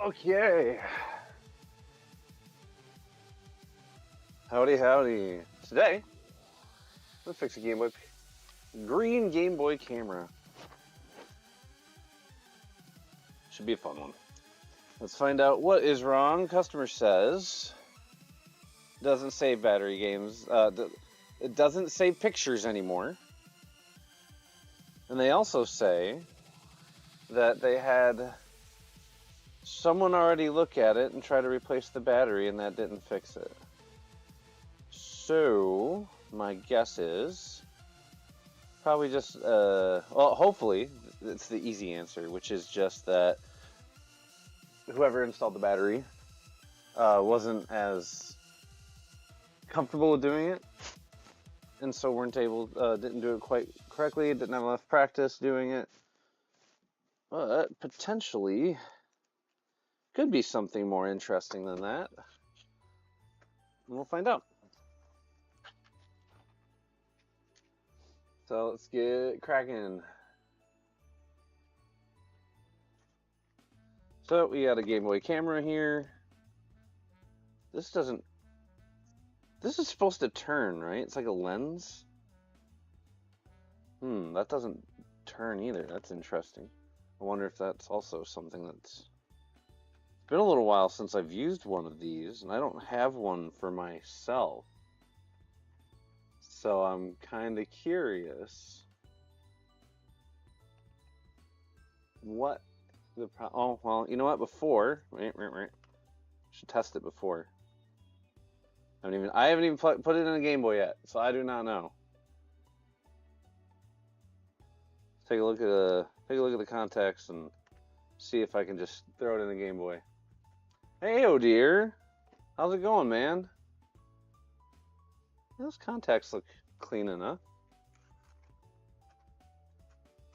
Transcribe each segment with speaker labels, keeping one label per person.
Speaker 1: Okay. Howdy, howdy. Today, I'm gonna fix a green Game Boy camera. Should be a fun one. Let's find out what is wrong. Customer says, doesn't save battery games. It doesn't save pictures anymore. And they also say that they had someone already look at it and try to replace the battery, and that didn't fix it. So, my guess is probably just, well, hopefully it's the easy answer, which is just that whoever installed the battery wasn't as comfortable with doing it, and so didn't do it quite correctly, didn't have enough practice doing it, but potentially could be something more interesting than that, and we'll find out. So let's get cracking. So we got a Game Boy camera here. This is supposed to turn, right? It's like a lens. That doesn't turn either. That's interesting. I wonder if that's also something that's... It's been a little while since I've used one of these, and I don't have one for myself. So I'm kind of curious what the oh, well, you know what? Before, should test it before. I haven't even put it in a Game Boy yet, so I do not know. Take a look at the contacts and see if I can just throw it in the Game Boy. Hey, oh dear, how's it going, man? Those contacts look clean enough.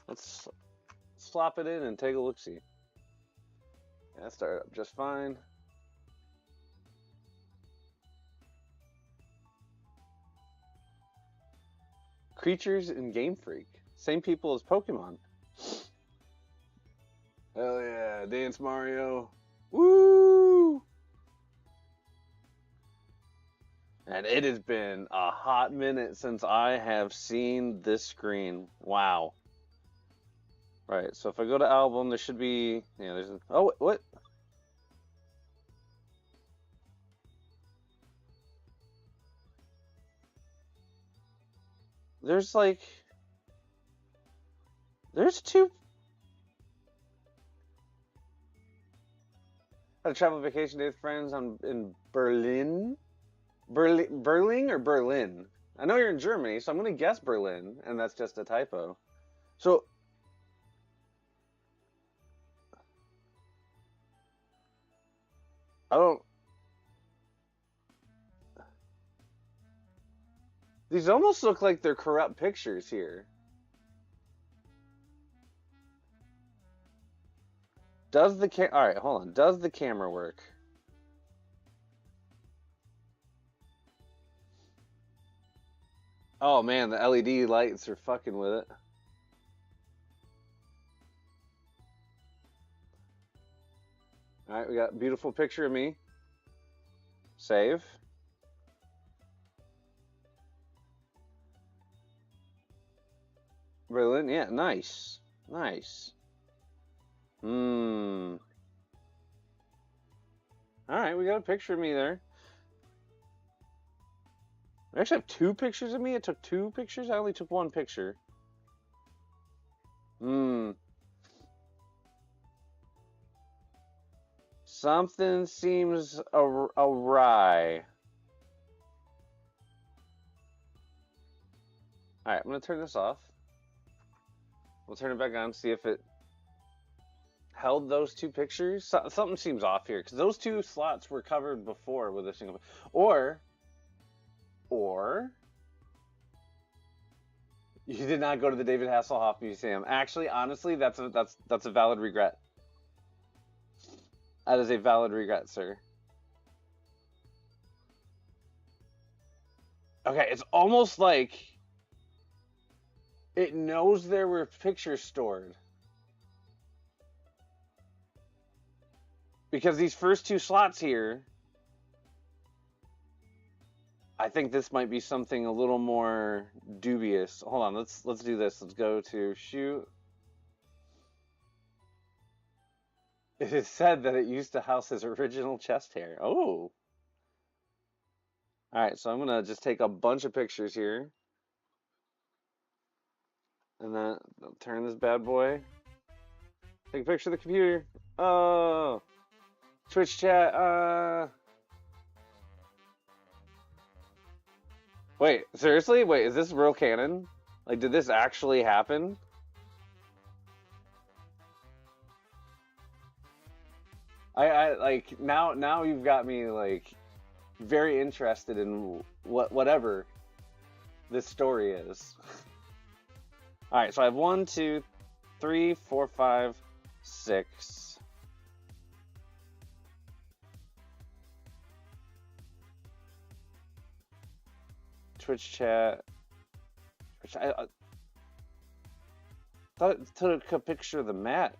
Speaker 1: Let's slop it in and take a look-see. Yeah, that started up just fine. Creatures in Game Freak. Same people as Pokemon. Hell yeah, Dance Mario. Woo! And it has been a hot minute since I have seen this screen. Wow. Right, so if I go to album, there should be... Yeah, there's... Oh, what? There's like... There's two... I had a travel vacation day with friends in Berlin. Berlin or Berlin? I know you're in Germany, so I'm going to guess Berlin, and that's just a typo. So... I don't... These almost look like they're corrupt pictures here. Does the Alright, hold on. Does the camera work? Oh man, the LED lights are fucking with it. Alright, we got a beautiful picture of me. Save. Berlin, yeah, nice. Nice. Alright, we got a picture of me there. I actually have two pictures of me? It took two pictures? I only took one picture. Something seems awry. Alright, I'm gonna turn this off. We'll turn it back on, see if it held those two pictures. Something seems off here, because those two slots were covered before with a single... Or... You did not go to the David Hasselhoff Museum. Actually, honestly, that's a valid regret. That is a valid regret, sir. Okay, it's almost like it knows there were pictures stored. Because these first two slots here, I think this might be something a little more dubious. Hold on, let's do this. Let's go to shoot. It is said that it used to house his original chest hair. Oh. Alright, so I'm gonna just take a bunch of pictures here. And then I'll turn this bad boy. Take a picture of the computer. Oh. Twitch chat, Wait, seriously? Wait, is this real canon? Like, did this actually happen? I like now you've got me like very interested in whatever this story is. All right, so I have 1, 2, 3, 4, 5, 6. Twitch chat. I thought it took a picture of the mat.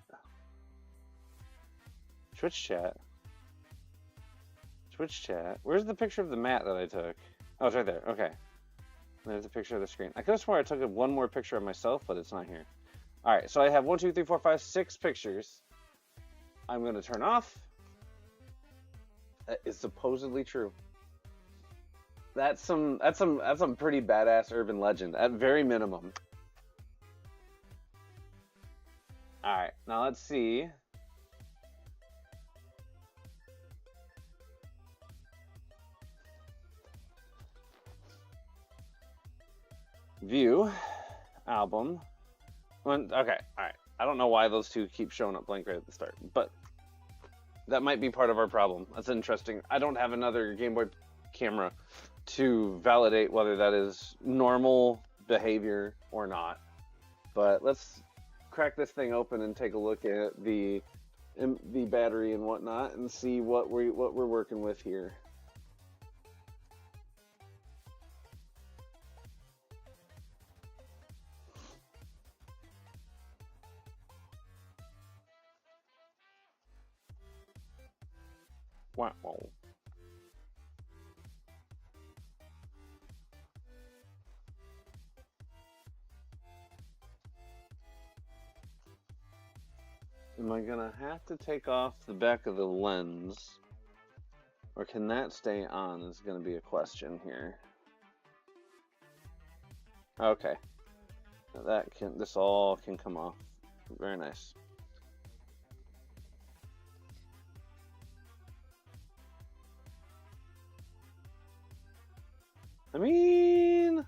Speaker 1: Twitch chat. Twitch chat. Where's the picture of the mat that I took? Oh, it's right there. Okay. There's a picture of the screen. I could have sworn I took one more picture of myself, but it's not here. All right, so I have 1, 2, 3, 4, 5, 6 pictures. I'm going to turn off. That is supposedly true. That's some pretty badass urban legend at very minimum. All right, now let's see. View, album. Okay, all right. I don't know why those two keep showing up blank right at the start, but that might be part of our problem. That's interesting. I don't have another Game Boy camera to validate whether that is normal behavior or not. But let's crack this thing open and take a look at the battery and whatnot and see what we're working with here. Wow. Am I gonna have to take off the back of the lens, or can that stay on is gonna be a question here. Okay, now this all can come off. Very nice. I mean,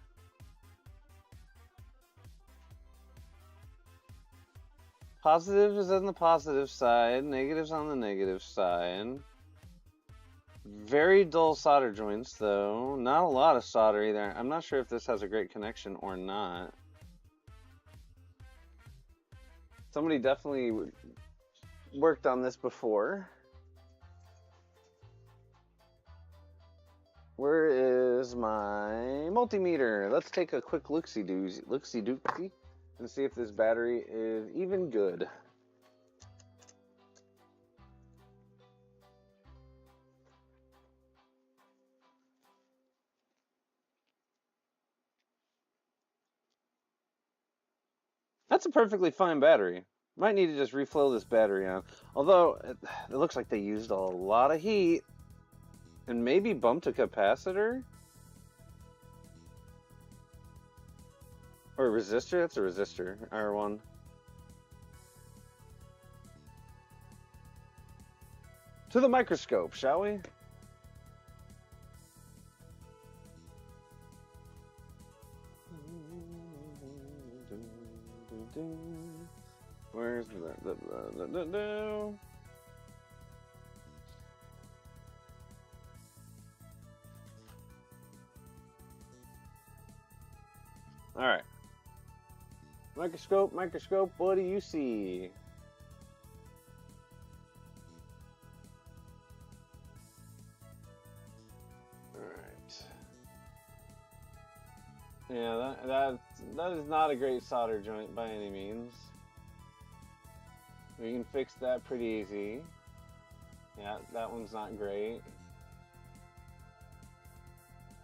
Speaker 1: positives on the positive side, negatives on the negative side. Very dull solder joints, though. Not a lot of solder either. I'm not sure if this has a great connection or not. Somebody definitely worked on this before. Where is my multimeter? Let's take a quick look-see-dookie and see if this battery is even good. That's a perfectly fine battery. Might need to just reflow this battery on. Although, it looks like they used a lot of heat. And maybe bumped a capacitor? Or a resistor? That's a resistor. R1. To the microscope, shall we? Where's the... All right. Microscope, microscope, what do you see? All right. Yeah, that is not a great solder joint by any means. We can fix that pretty easy. Yeah, that one's not great.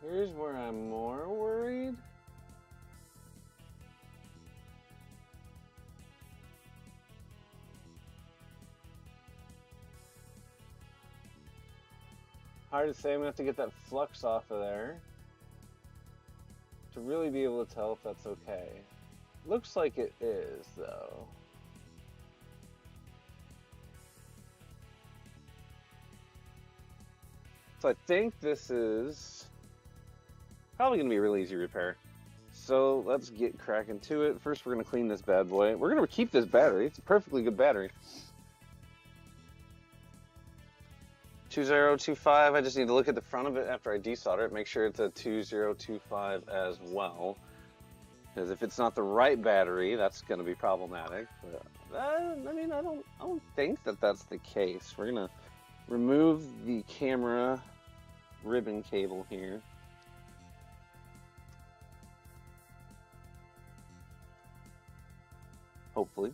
Speaker 1: Here's where I'm more worried. Hard to say. I'm gonna have to get that flux off of there to really be able to tell if that's okay. Looks like it is, though. So I think this is probably gonna be a really easy repair. So let's get cracking to it. First, we're gonna clean this bad boy. We're gonna keep this battery. It's a perfectly good battery. 2025, I just need to look at the front of it after I desolder it, make sure it's a 2025 as well. Because if it's not the right battery, that's going to be problematic. But, I mean, I don't think that that's the case. We're going to remove the camera ribbon cable here. Hopefully.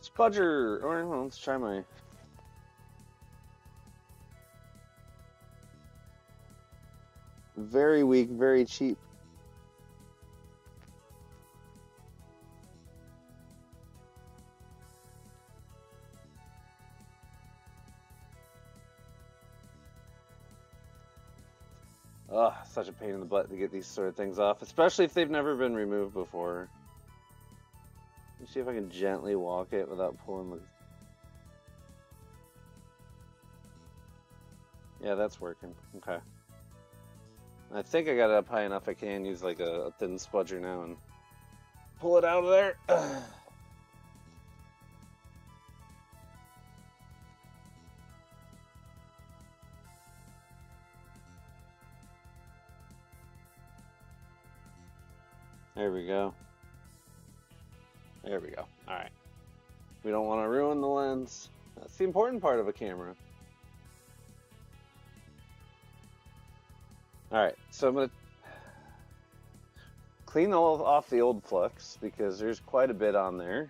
Speaker 1: Spudger! Alright, well, let's try my... Very weak, very cheap. Ugh, such a pain in the butt to get these sort of things off, especially if they've never been removed before. Let's see if I can gently walk it without pulling the... Yeah, that's working. Okay. I think I got it up high enough I can use like a thin spudger now and pull it out of there. There we go. There we go. Alright. We don't want to ruin the lens. That's the important part of a camera. Alright, so I'm going to clean off the old flux because there's quite a bit on there.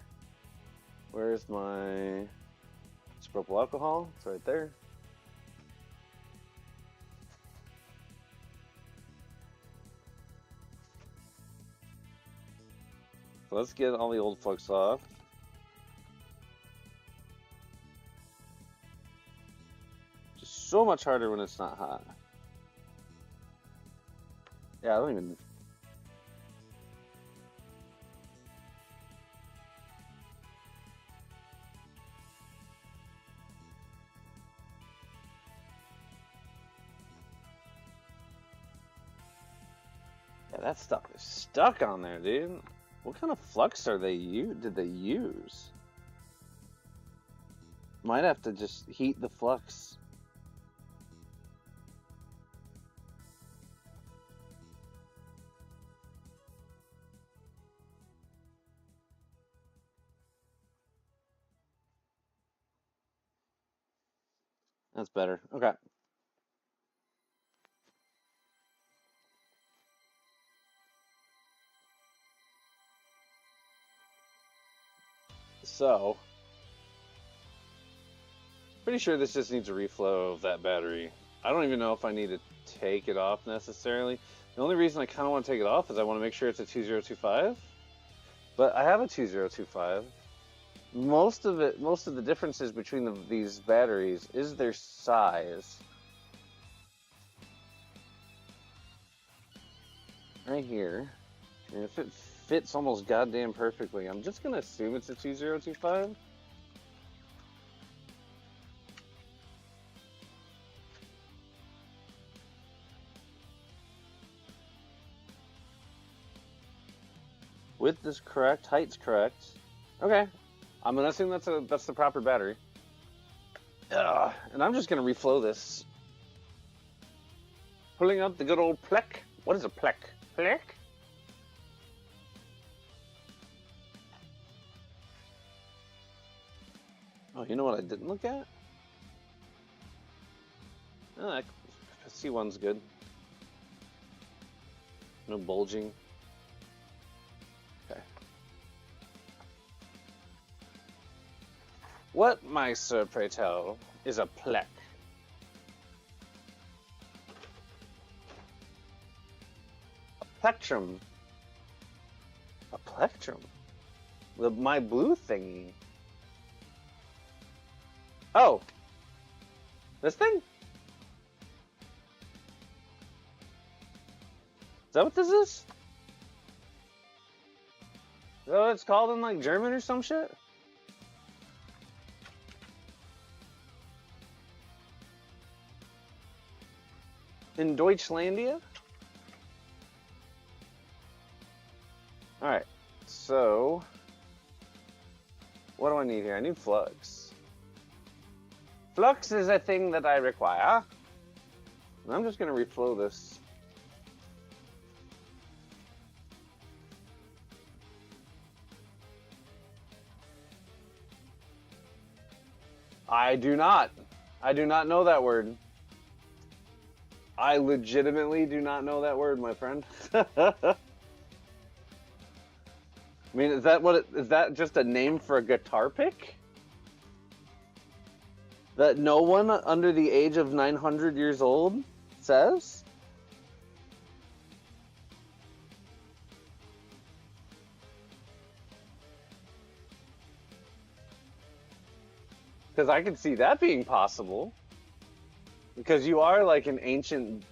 Speaker 1: Where's my isopropyl alcohol? It's right there. So let's get all the old flux off. Just so much harder when it's not hot. Yeah, I don't even... Yeah, that stuff is stuck on there, dude. What kind of flux did they use? Might have to just heat the flux. That's better. Okay. So, pretty sure this just needs a reflow of that battery. I don't even know if I need to take it off necessarily. The only reason I kind of want to take it off is I want to make sure it's a 2025. But I have a 2025. Most of the differences between these batteries is their size. Right here. And if it fits almost goddamn perfectly, I'm just going to assume it's a 2025. Width is correct, height's correct. Okay, I'm gonna assume that's the proper battery. And I'm just gonna reflow this. Pulling out the good old plek. What is a plek? Plek? Oh, you know what I didn't look at? Oh, C1's good. No bulging. Okay. What, my sir, pray tell, is a plek? A plectrum. A plectrum? My blue thingy. Oh! This thing? Is that what this is? Is that what it's called in like German or some shit? In Deutschlandia? Alright, so what do I need here? I need flux. Flux is a thing that I require. And I'm just gonna reflow this. I do not know that word. I legitimately do not know that word, my friend. I mean, is that just a name for a guitar pick? That no one under the age of 900 years old says? Because I could see that being possible. Because you are like an ancient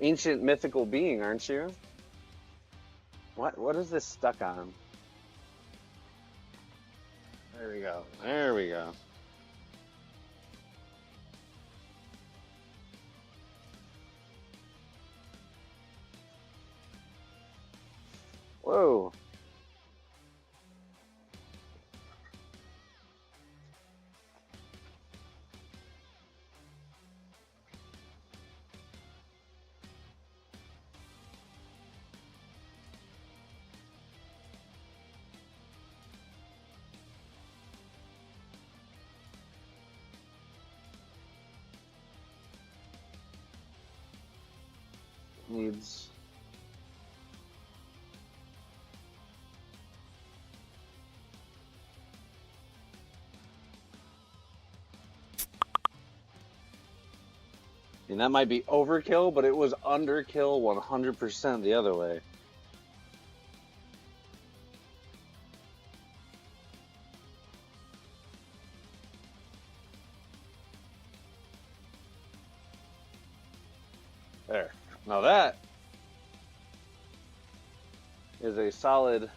Speaker 1: mythical being, aren't you? What is this stuck on? There we go. There we go. Whoa. Needs. And that might be overkill, but it was underkill 100% the other way. There. Now that is a solid...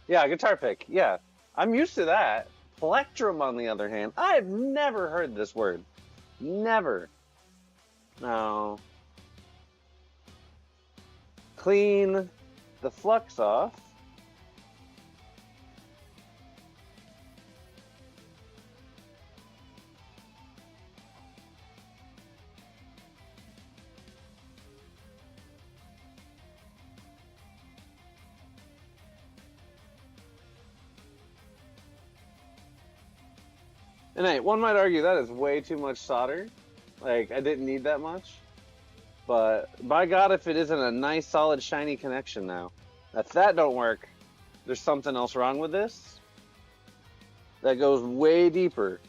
Speaker 1: Yeah, guitar pick. Yeah. I'm used to that. Plectrum, on the other hand, I've never heard this word. Never. No. Clean the flux off. And hey, one might argue that is way too much solder. Like, I didn't need that much. But, by God, if it isn't a nice, solid, shiny connection now. If that don't work, there's something else wrong with this. That goes way deeper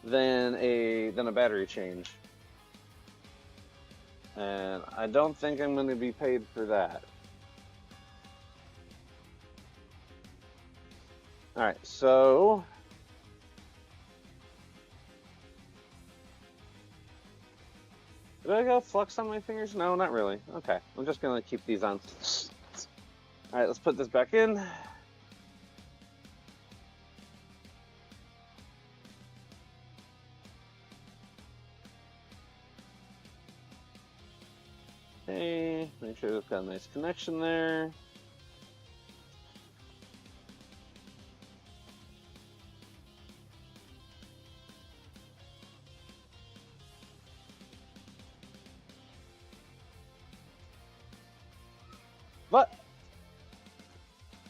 Speaker 1: than a battery change. And I don't think I'm going to be paid for that. Alright, so... Did I go flux on my fingers? No, not really. Okay, I'm just gonna keep these on. Alright, let's put this back in. Okay, make sure it's got a nice connection there.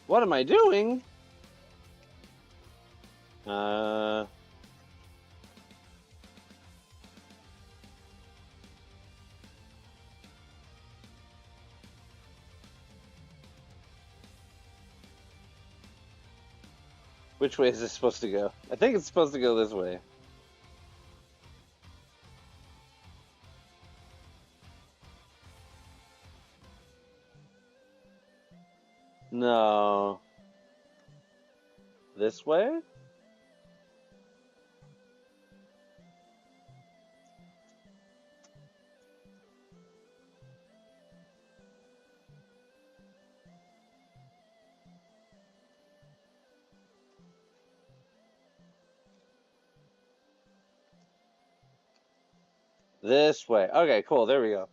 Speaker 1: What am I doing? Uh, which way is this supposed to go? I think it's supposed to go this way. No. This way? This way. Okay, cool. There we go.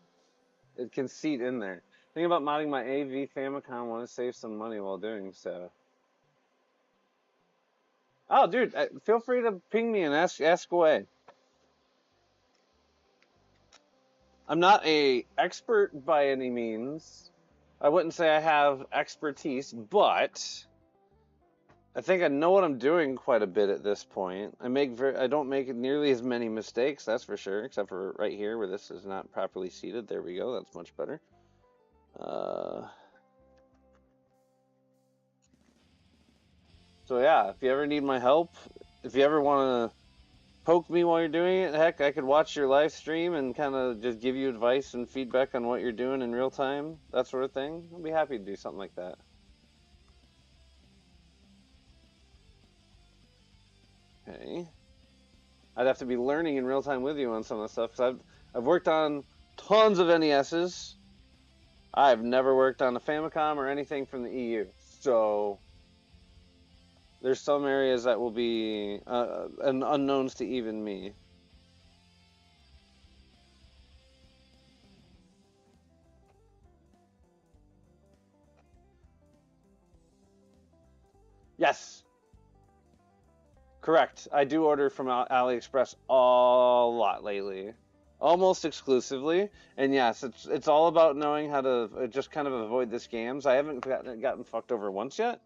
Speaker 1: It can seat in there. Think about modding my AV Famicom. Want to save some money while doing so. Oh, dude, feel free to ping me and ask away. I'm not a expert by any means. I wouldn't say I have expertise, but I think I know what I'm doing quite a bit at this point. I don't make nearly as many mistakes, that's for sure, except for right here where this is not properly seated. There we go. That's much better. So yeah, if you ever need my help, if you ever want to poke me while you're doing it, heck, I could watch your live stream and kind of just give you advice and feedback on what you're doing in real time, that sort of thing. I'd be happy to do something like that. Okay. I'd have to be learning in real time with you on some of the stuff, because I've worked on tons of NESs. I've never worked on a Famicom or anything from the EU, so there's some areas that will be unknowns to even me. Yes, correct. I do order from AliExpress a lot lately, almost exclusively. And yes, it's all about knowing how to just kind of avoid the scams. I haven't gotten fucked over once yet.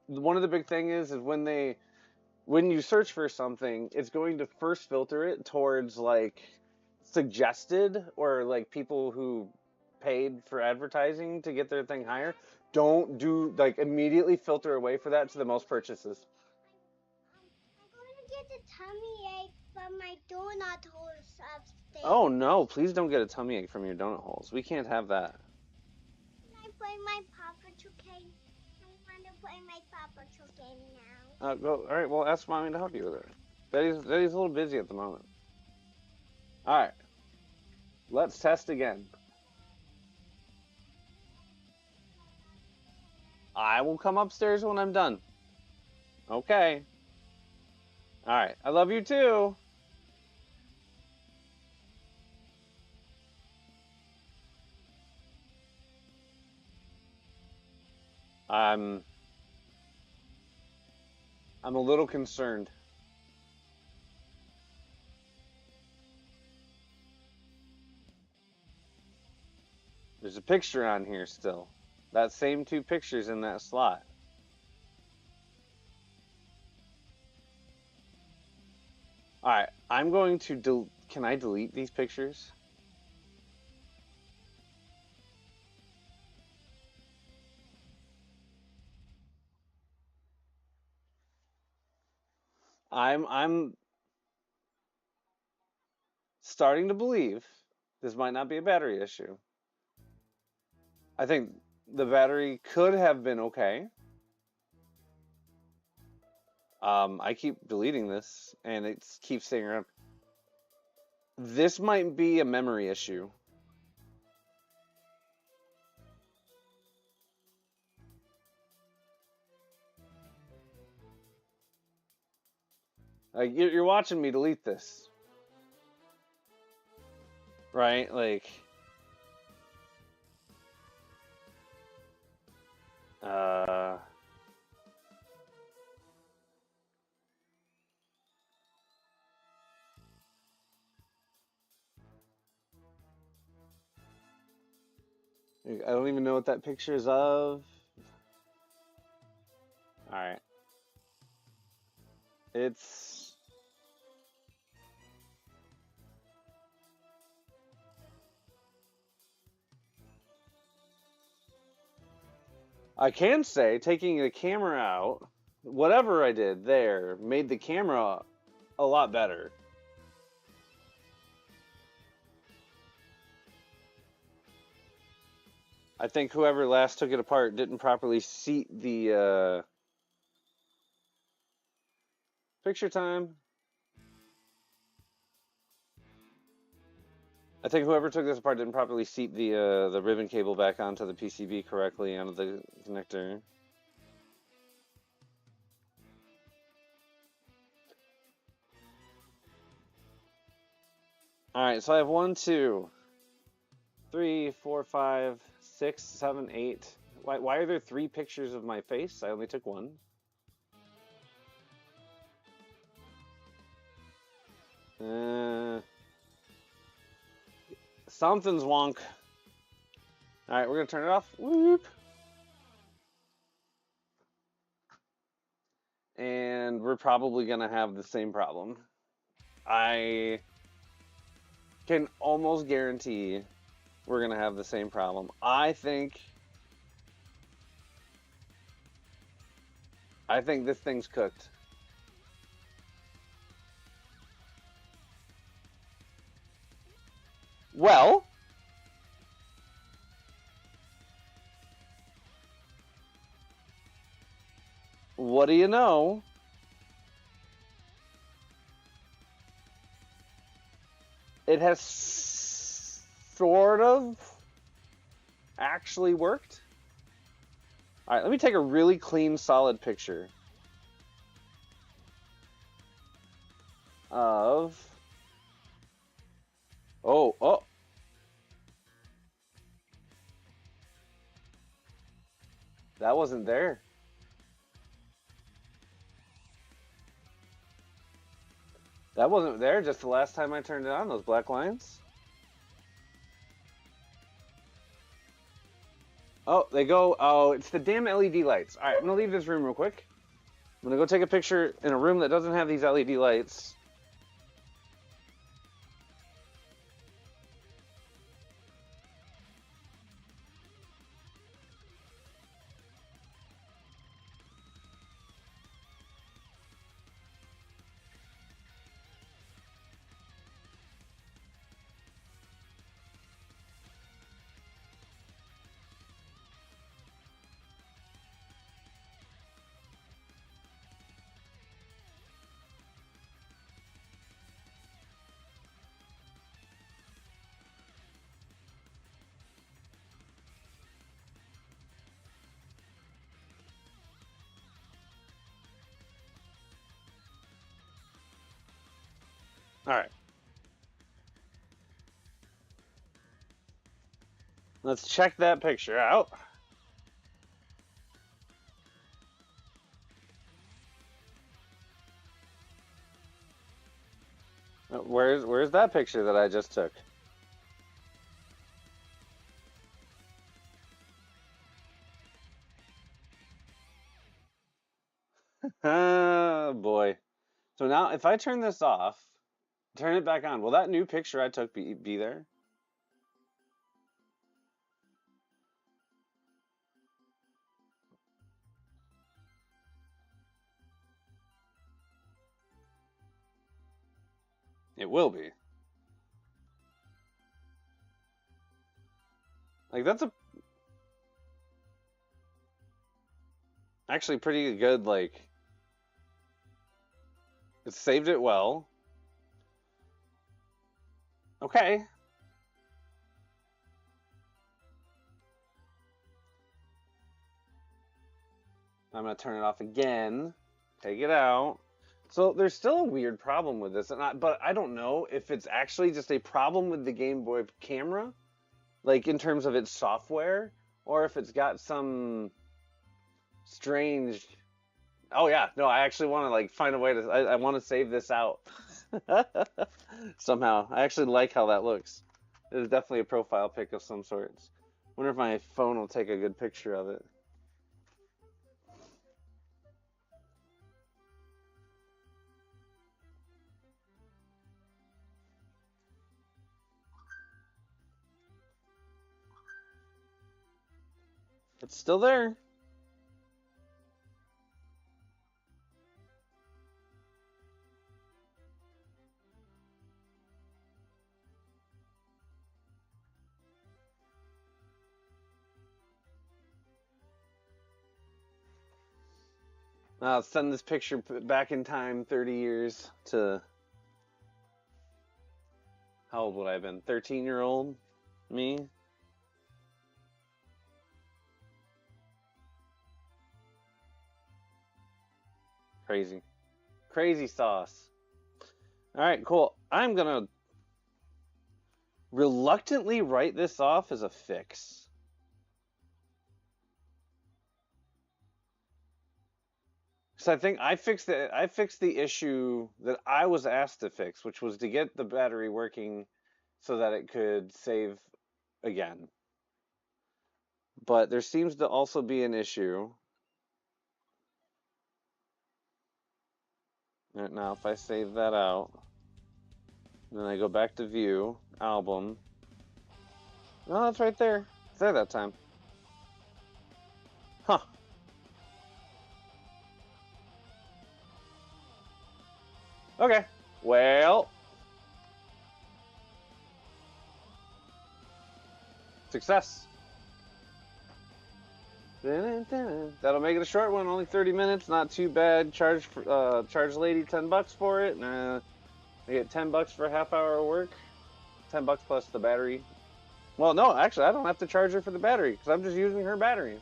Speaker 1: One of the big thing is when you search for something, it's going to first filter it towards like suggested or like people who paid for advertising to get their thing higher. Don't do like immediately filter away for that to the most purchases.
Speaker 2: I'm going to get a tummy ache from my donut holes upstairs.
Speaker 1: Oh no, please don't get a tummy ache from your donut holes. We can't have that.
Speaker 2: Can I play my Paw Patrol game? I want to play my Paw Patrol game now.
Speaker 1: All right, well, ask mommy to help you with it. Daddy's a little busy at the moment. All right, let's test again. I will come upstairs when I'm done. Okay. All right, I love you too. I'm a little concerned. There's a picture on here still. That same two pictures in that slot. All right, I'm going to can I delete these pictures? I'm starting to believe this might not be a battery issue. I think the battery could have been okay. I keep deleting this and it keeps staying around. This might be a memory issue. Like you're watching me delete this, right? Like, uh, I don't even know what that picture is of. All right. It's... I can say taking the camera out, whatever I did there, made the camera a lot better. I think whoever last took it apart didn't properly seat the picture time. I think whoever took this apart didn't properly seat the ribbon cable back onto the PCB correctly onto the connector. All right, so I have 1, 2, 3, 4, 5, 6, 7, 8. Why are there 3 pictures of my face? I only took 1. Something's wonk. All right, we're gonna turn it off. Whoop. And we're probably gonna have the same problem. I can almost guarantee we're gonna have the same problem. I think this thing's cooked. Well, what do you know? It has sort of actually worked. All right, let me take a really clean, solid picture of... Oh. That wasn't there. That wasn't there just the last time I turned it on, those black lines. Oh, they go. Oh, it's the damn LED lights. All right, I'm going to leave this room real quick. I'm going to go take a picture in a room that doesn't have these LED lights. All right. Let's check that picture out. Where's that picture that I just took? Oh boy. So now if I turn this off, turn it back on, will that new picture I took be there? It will be. Like that's actually pretty good, like it saved it well. Okay. I'm gonna turn it off again, take it out. So there's still a weird problem with this, but I don't know if it's actually just a problem with the Game Boy camera, like in terms of its software, or if it's got some strange... Oh yeah, no, I actually want to like find a way to... I want to save this out somehow. I actually like how that looks. It is definitely a profile pic of some sorts. Wonder if my phone will take a good picture of it. It's still there. I'll send this picture back in time 30 years to... How old would I have been? 13-year-old me? Crazy. Crazy sauce. Alright, cool. I'm gonna reluctantly write this off as a fix. So I think I fixed the issue that I was asked to fix, which was to get the battery working so that it could save again. But there seems to also be an issue. Now, if I save that out, then I go back to view, album. Oh, that's right there. It's there that time. Huh. Okay. Well. Success. That'll make it a short one, only 30 minutes, not too bad. Charge lady $10 for it. I get $10 for a half hour of work. $10 plus the battery. Well, no, actually, I don't have to charge her for the battery because I'm just using her batteries.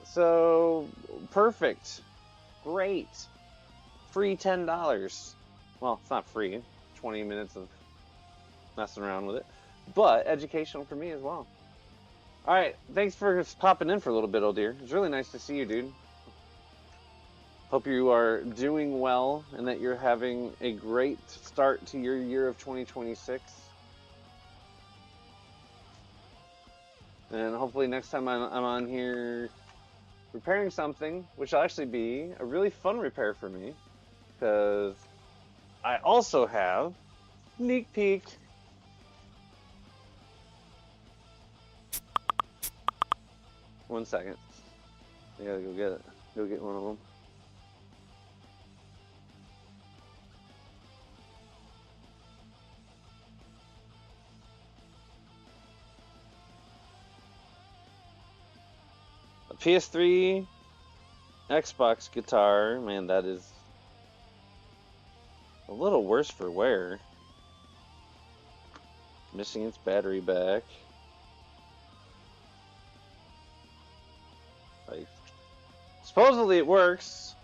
Speaker 1: So, perfect. Great. Free $10. Well, it's not free. 20 minutes of messing around with it. But educational for me as well. Alright, thanks for popping in for a little bit, old dear. It's really nice to see you, dude. Hope you are doing well and that you're having a great start to your year of 2026. And hopefully next time I'm on here repairing something, which will actually be a really fun repair for me, because I also have sneak peek. One second. I gotta go get it. Go get one of them. A PS3, Xbox guitar. Man, that is a little worse for wear. Missing its battery back. Like, supposedly it works.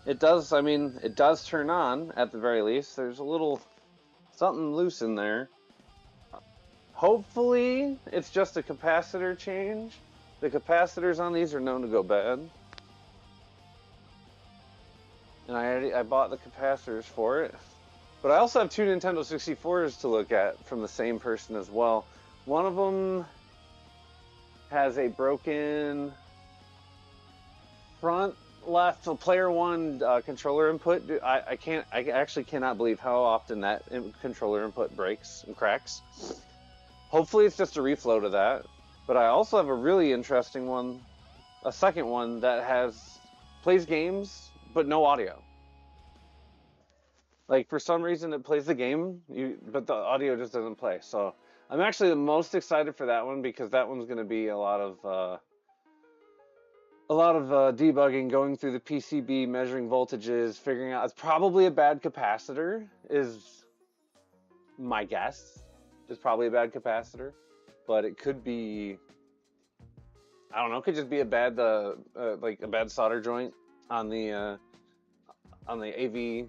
Speaker 1: It does, I mean, it does turn on at the very least. There's a little something loose in there. Hopefully it's just a capacitor change. The capacitors on these are known to go bad. And I bought the capacitors for it. But I also have two Nintendo 64s to look at from the same person as well. One of them has a broken front left player one controller input. I actually cannot believe how often that controller input breaks and cracks. Hopefully it's just a reflow to that. But I also have a really interesting one, a second one that plays games but no audio. Like, for some reason it plays the game, but the audio just doesn't play. So I'm actually the most excited for that one because that one's going to be a lot of debugging, going through the PCB, measuring voltages, figuring out. It's probably a bad capacitor, is my guess. It's probably a bad capacitor, but it could be, I don't know, it could just be a bad like a bad solder joint on the AV,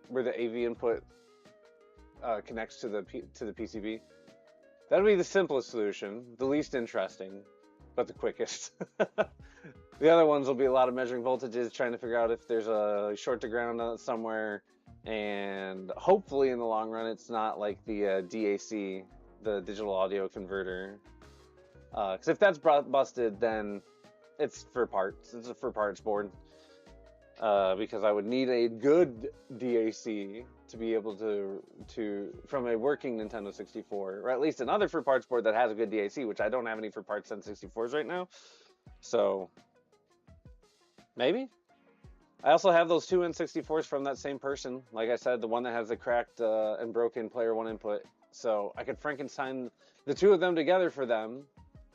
Speaker 1: where the AV input connects to the PCB. That would be the simplest solution, the least interesting, but the quickest. The other ones will be a lot of measuring voltages, trying to figure out if there's a short to ground somewhere, and hopefully in the long run it's not like the DAC, the digital audio converter. Because if that's busted, then it's for parts. It's a for parts board. Because I would need a good DAC to be able to from a working Nintendo 64, or at least another for parts board that has a good DAC, which I don't have any for parts N64s right now. So maybe. I also have those two N64s from that same person. Like I said, the one that has the cracked and broken player one input. So I could Frankenstein the two of them together for them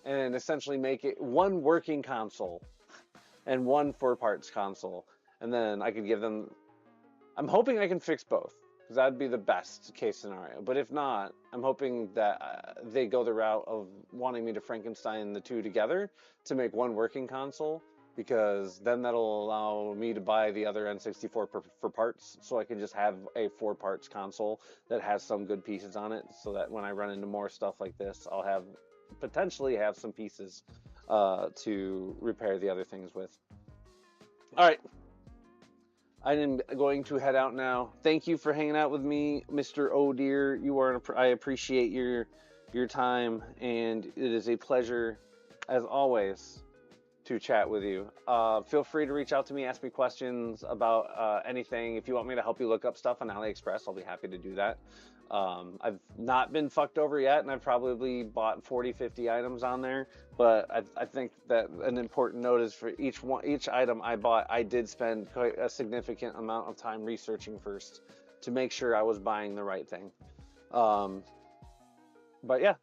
Speaker 1: and essentially make it one working console and one four parts console. And then I could give them... I'm hoping I can fix both, because that'd be the best case scenario. But if not, I'm hoping that they go the route of wanting me to Frankenstein the two together to make one working console, because then that'll allow me to buy the other N64 for parts, so I can just have a four parts console that has some good pieces on it, so that when I run into more stuff like this, I'll potentially have some pieces to repair the other things with. All right. I am going to head out now. Thank you for hanging out with me, Mr. Oh Dear. I appreciate your time, and it is a pleasure, as always, to chat with you. Feel free to reach out to me, ask me questions about anything. If you want me to help you look up stuff on AliExpress, I'll be happy to do that. I've not been fucked over yet, and I've probably bought 40, 50 items on there, but I think that an important note is for each item I bought, I did spend quite a significant amount of time researching first to make sure I was buying the right thing. But yeah,